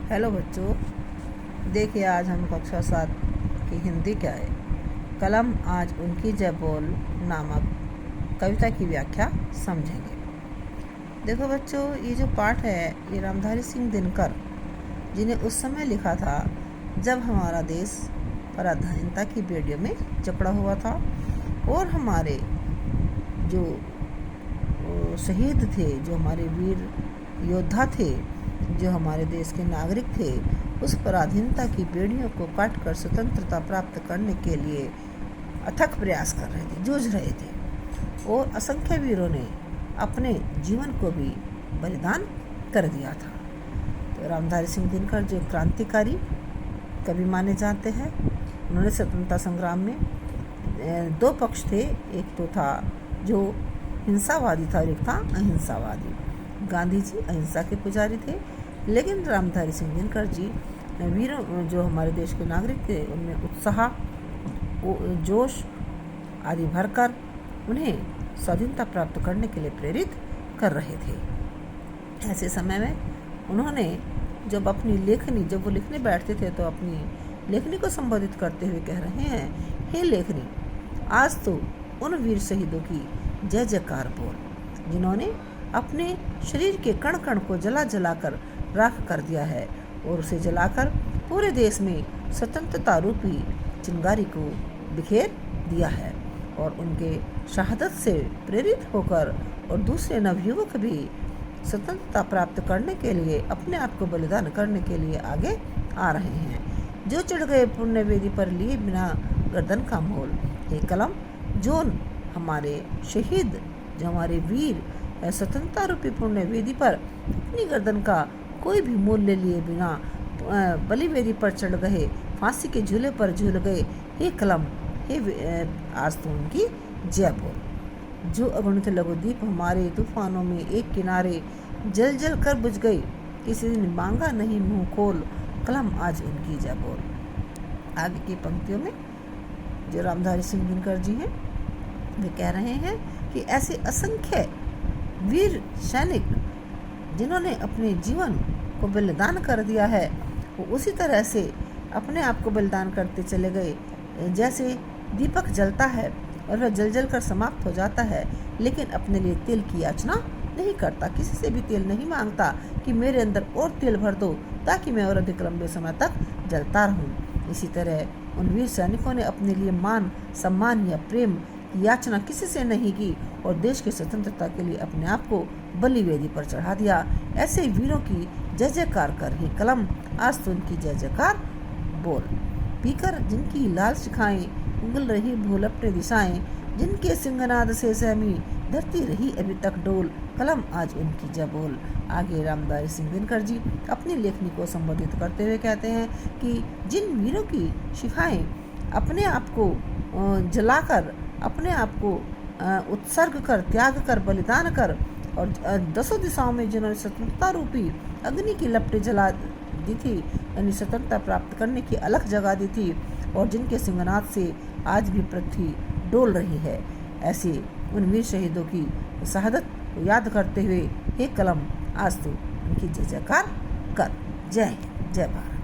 Hello बच्चों, देखिए आज हम कक्षा 7 की हिंदी क्या है कलम आज उनकी जय बोल नामक कविता की व्याख्या समझेंगे। देखो बच्चों, ये जो पाठ है ये रामधारी सिंह दिनकर जिन्हें उस समय लिखा था जब हमारा देश पराधीनता की बेड़ियों में जकड़ा हुआ था और हमारे जो शहीद थे, जो हमारे वीर योद्धा थे, जो हमारे देश के नागरिक थे, उस पराधीनता की बेड़ियों को काटकर स्वतंत्रता प्राप्त करने के लिए अथक प्रयास कर रहे थे, जूझ रहे थे और असंख्य वीरों ने अपने जीवन को भी बलिदान कर दिया था। तो रामधारी सिंह दिनकर जो क्रांतिकारी कवि माने जाते हैं, उन्होंने स्वतंत्रता संग्राम में दो पक्ष थे। एक तो था जो हिंसावादी था और एक था अहिंसावादी। गांधी जी अहिंसा के पुजारी थे, लेकिन रामधारी सिंह दिनकर जी वीरों जो हमारे देश के नागरिक थे उनमें उत्साह, जोश आदि भरकर उन्हें स्वाधीनता प्राप्त करने के लिए प्रेरित कर रहे थे। ऐसे समय में उन्होंने जब वो लिखने बैठते थे तो अपनी लेखनी को संबोधित करते हुए कह रहे हैं, हे लेखनी, आज तो उन वीर शहीदों की जय जयकार बोल जिन्होंने अपने शरीर के कण कण को जला जलाकर राख कर दिया है और उसे जलाकर पूरे देश में स्वतंत्रता रूपी चिंगारी को बिखेर दिया है। और उनके शहादत से प्रेरित होकर और दूसरे नवयुवक भी स्वतंत्रता प्राप्त करने के लिए अपने आप को बलिदान करने के लिए आगे आ रहे हैं। जो चढ़ गए पुण्य वेदी पर लिए बिना गर्दन का मोल, ये कलम जो हमारे शहीद, जो हमारे वीर स्वतंत्रता रूपी पुण्य वेदी पर अपनी गर्दन का कोई भी मूल्य लिए बिना बलि वेदी पर चढ़ गए, फांसी के झूले पर झूल गए, हे कलम, हे आज तो उनकी जय बोल। जो अगणित लघुदीप हमारे तूफानों में एक किनारे जल जल कर बुझ गई, किसी दिन मांगा नहीं मुंह खोल, कलम आज उनकी जय बोल। आगे की पंक्तियों में जो रामधारी सिंह दिनकर जी हैं वे कह रहे हैं कि ऐसे असंख्य वीर सैनिक जिन्होंने अपने जीवन को बलिदान कर दिया है, वो उसी तरह से अपने आप को बलिदान करते चले गए। जैसे दीपक जलता है और वह जल जल कर समाप्त हो जाता है, लेकिन अपने लिए तेल की याचना नहीं करता, किसी से भी तेल नहीं मांगता कि मेरे अंदर और तेल भर दो ताकि मैं और अधिक लंबे समय तक जलता रहूं। इसी तरह उन वीर सैनिकों ने अपने लिए मान, सम्मान या प्रेम की याचना किसी से नहीं की और देश की स्वतंत्रता के लिए अपने आप को बलि वेदी पर चढ़ा दिया। ऐसे वीरों की जय जयकार कर ही कलम आज तो उनकी जय जयकार बोल। पीकर जिनकी लाल शिखाएं उंगल रही भूल अपने दिशाएं, जिनके सिंहनाद से सहमी धरती रही अभी तक डोल, कलम आज उनकी जय बोल। आगे रामधारी सिंह दिनकर जी अपनी लेखनी को संबोधित करते हुए कहते हैं कि जिन वीरों की शिखाएं अपने आप को जलाकर, अपने आप को उत्सर्ग कर, त्याग कर, बलिदान कर और दसों दिशाओं में जिन्होंने स्वतंत्रता रूपी अग्नि की लपटें जला दी थी, यानी स्वतंत्रता प्राप्त करने की अलख जगा दी थी और जिनके सिंहनाद से आज भी पृथ्वी डोल रही है, ऐसे उन वीर शहीदों की शहादत को याद करते हुए हे कलम आज तो उनकी जय जयकार कर। जय हिंद, जय भारत।